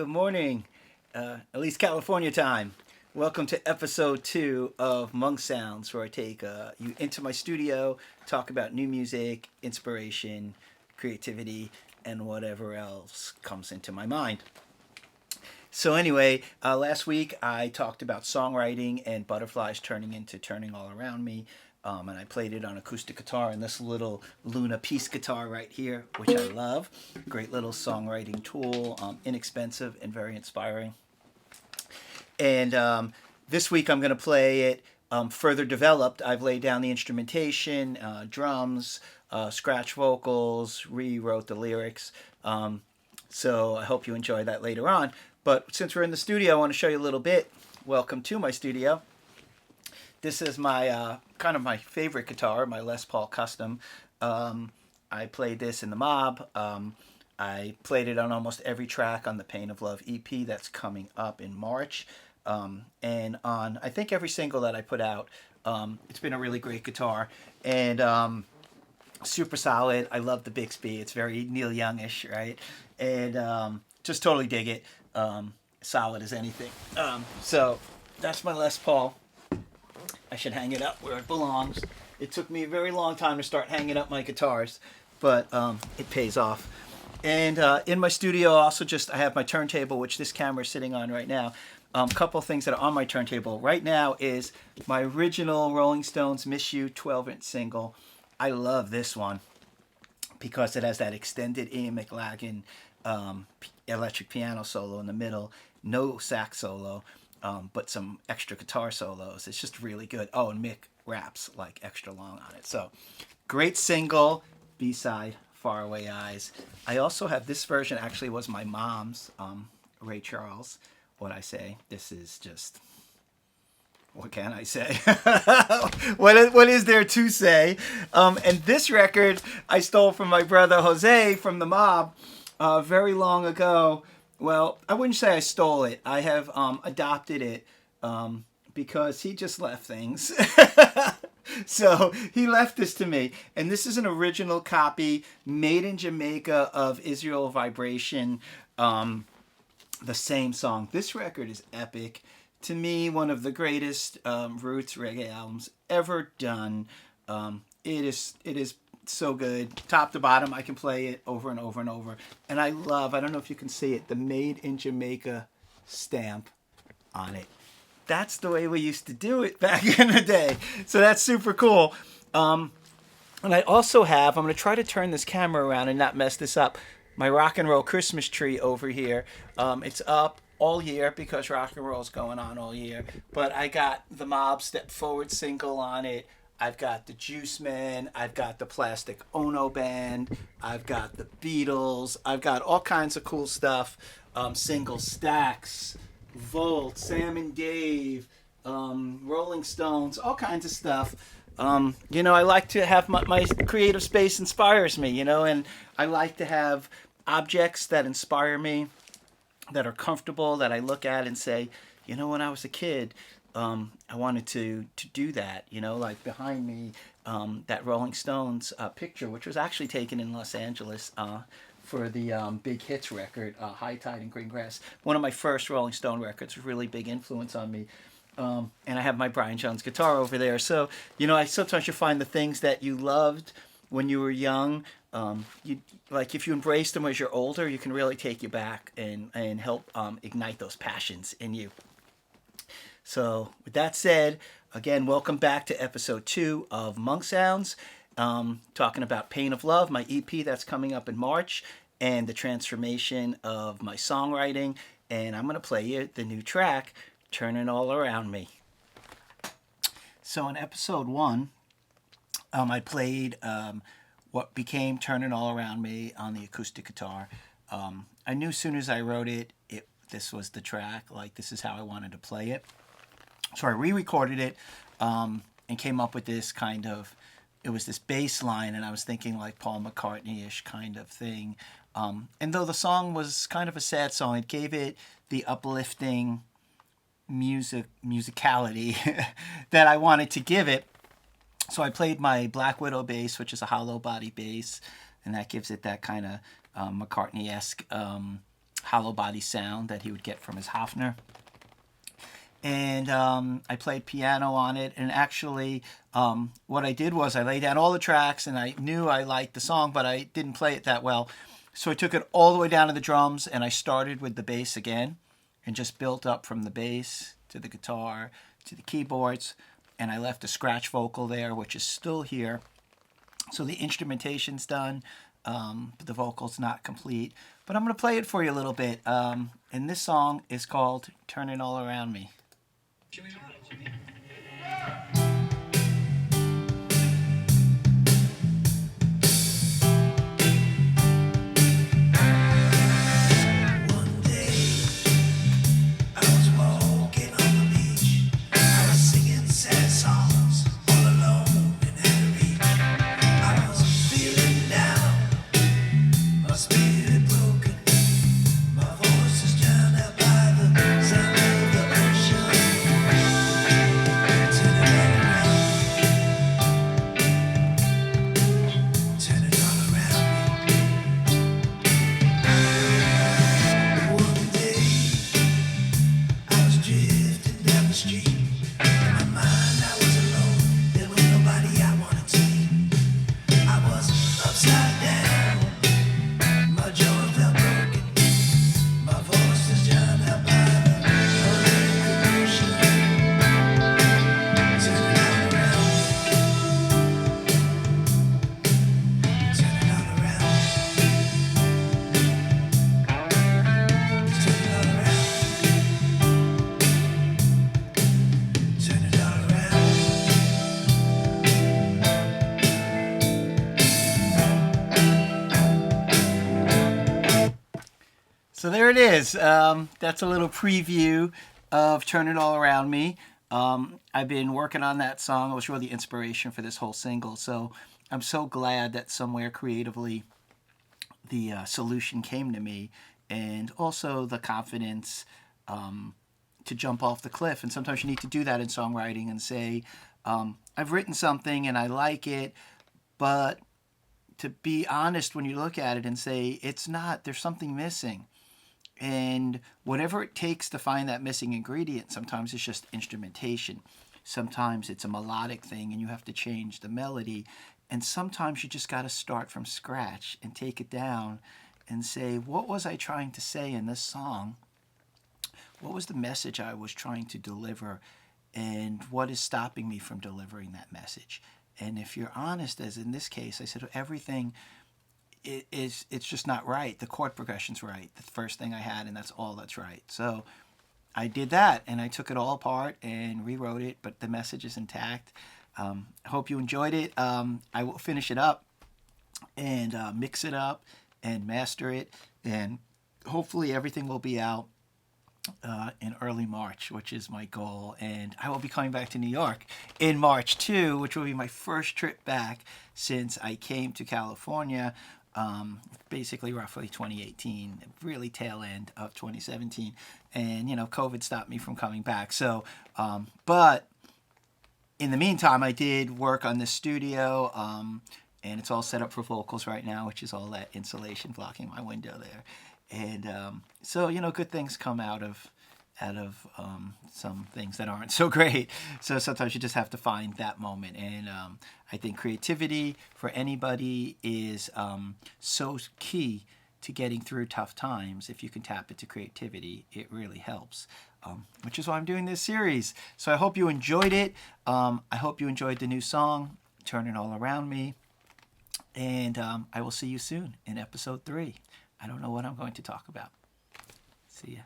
Good morning, at least California time. Welcome to episode 2 of MonkSounds, where I take you into my studio, talk about new music, inspiration, creativity, and whatever else comes into my mind. So anyway, last week I talked about songwriting and butterflies turning into Turning All Around Me. And I played it on acoustic guitar and this little Luna Peace guitar right here, which I love. Great little songwriting tool, inexpensive and very inspiring. And this week I'm going to play it further developed. I've laid down the instrumentation, drums, scratch vocals, rewrote the lyrics. So I hope you enjoy that later on. But since we're in the studio, I want to show you a little bit. Welcome to my studio. This is my kind of my favorite guitar, my Les Paul Custom. I played this in the Mob. I played it on almost every track on the Pain of Love EP that's coming up in March. And on, I think, every single that I put out. It's been a really great guitar. And super solid. I love the Bixby. It's very Neil Youngish, right? And just totally dig it. Solid as anything. So that's my Les Paul. I should hang it up where it belongs. It took me a very long time to start hanging up my guitars, but it pays off. And in my studio, also I have my turntable, which this camera is sitting on right now. A couple things that are on my turntable right now is my original Rolling Stones Miss You 12-inch single. I love this one because it has that extended Ian McLagan electric piano solo in the middle, no sax solo. But some extra guitar solos. It's just really good. Oh, and Mick raps like extra long on it. So, great single, B-side, Faraway Eyes. I also have this version, actually was my mom's, Ray Charles. What I say, this is just, what can I say? what is there to say? And this record I stole from my brother Jose from the Mob very long ago. Well, I wouldn't say I stole it. I have adopted it because he just left things. So he left this to me. And this is an original copy made in Jamaica of Israel Vibration, the same song. This record is epic. To me, one of the greatest roots reggae albums ever done. It is so good, top to bottom. I can play it over and over and over, and I don't know if you can see it, the Made in Jamaica stamp on it. That's the way we used to do it back in the day, so that's super cool. And I also have, I'm going to try to turn this camera around and not mess this up, my rock and roll Christmas tree over here. It's up all year because rock and roll is going on all year, but I got the Mob Step Forward single on it. I've got the Juice Men, I've got the Plastic Ono Band, I've got the Beatles, I've got all kinds of cool stuff, single stacks, Volt, Sam and Dave, Rolling Stones, all kinds of stuff. I like to have my creative space inspires me, and I like to have objects that inspire me, that are comfortable, that I look at and say, when I was a kid, I wanted to do that, like behind me, that Rolling Stones picture, which was actually taken in Los Angeles for the Big Hits record, High Tide and Green Grass. One of my first Rolling Stone records, really big influence on me. And I have my Brian Jones guitar over there. So, sometimes you find the things that you loved when you were young. If you embrace them as you're older, you can really take you back and help ignite those passions in you. So, with that said, again, welcome back to episode 2 of MonkSounds, talking about Pain of Love, my EP that's coming up in March, and the transformation of my songwriting. And I'm going to play you the new track, Turnin All Around Me. So, in episode 1, I played what became Turnin All Around Me on the acoustic guitar. I knew as soon as I wrote it, this was the track, like this is how I wanted to play it. So I re-recorded it and came up with this kind of, it was this bass line, and I was thinking like Paul McCartney-ish kind of thing. And though the song was kind of a sad song, it gave it the uplifting musicality that I wanted to give it. So I played my Black Widow bass, which is a hollow body bass, and that gives it that kind of McCartney-esque hollow body sound that he would get from his Hofner. And I played piano on it. And actually, what I did was I laid down all the tracks, and I knew I liked the song, but I didn't play it that well. So I took it all the way down to the drums, and I started with the bass again and just built up from the bass to the guitar to the keyboards. And I left a scratch vocal there, which is still here. So the instrumentation's done, but the vocal's not complete. But I'm going to play it for you a little bit. And this song is called Turnin All Around Me. Jimmy, Jimmy. So there it is. That's a little preview of Turn It All Around Me. I've been working on that song. It was really the inspiration for this whole single. So I'm so glad that somewhere creatively the solution came to me, and also the confidence to jump off the cliff. And sometimes you need to do that in songwriting and say, I've written something and I like it, but to be honest when you look at it and say, it's not, there's something missing. And whatever it takes to find that missing ingredient, sometimes it's just instrumentation. Sometimes it's a melodic thing and you have to change the melody. And sometimes you just got to start from scratch and take it down and say, what was I trying to say in this song? What was the message I was trying to deliver? And what is stopping me from delivering that message? And if you're honest, as in this case, I said everything it's just not right. The chord progression's right. The first thing I had, and that's all that's right. So I did that, and I took it all apart and rewrote it, but the message is intact. I hope you enjoyed it. I will finish it up and mix it up and master it, and hopefully everything will be out in early March, which is my goal. And I will be coming back to New York in March too, which will be my first trip back since I came to California, basically roughly 2018, really tail end of 2017. And, COVID stopped me from coming back. So, but in the meantime, I did work on this studio, and it's all set up for vocals right now, which is all that insulation blocking my window there. And so, good things come out of some things that aren't so great. So sometimes you just have to find that moment. And I think creativity for anybody is so key to getting through tough times. If you can tap into creativity, it really helps, which is why I'm doing this series. So I hope you enjoyed it. I hope you enjoyed the new song, Turnin All Around Me. And I will see you soon in episode 3. I don't know what I'm going to talk about. See ya.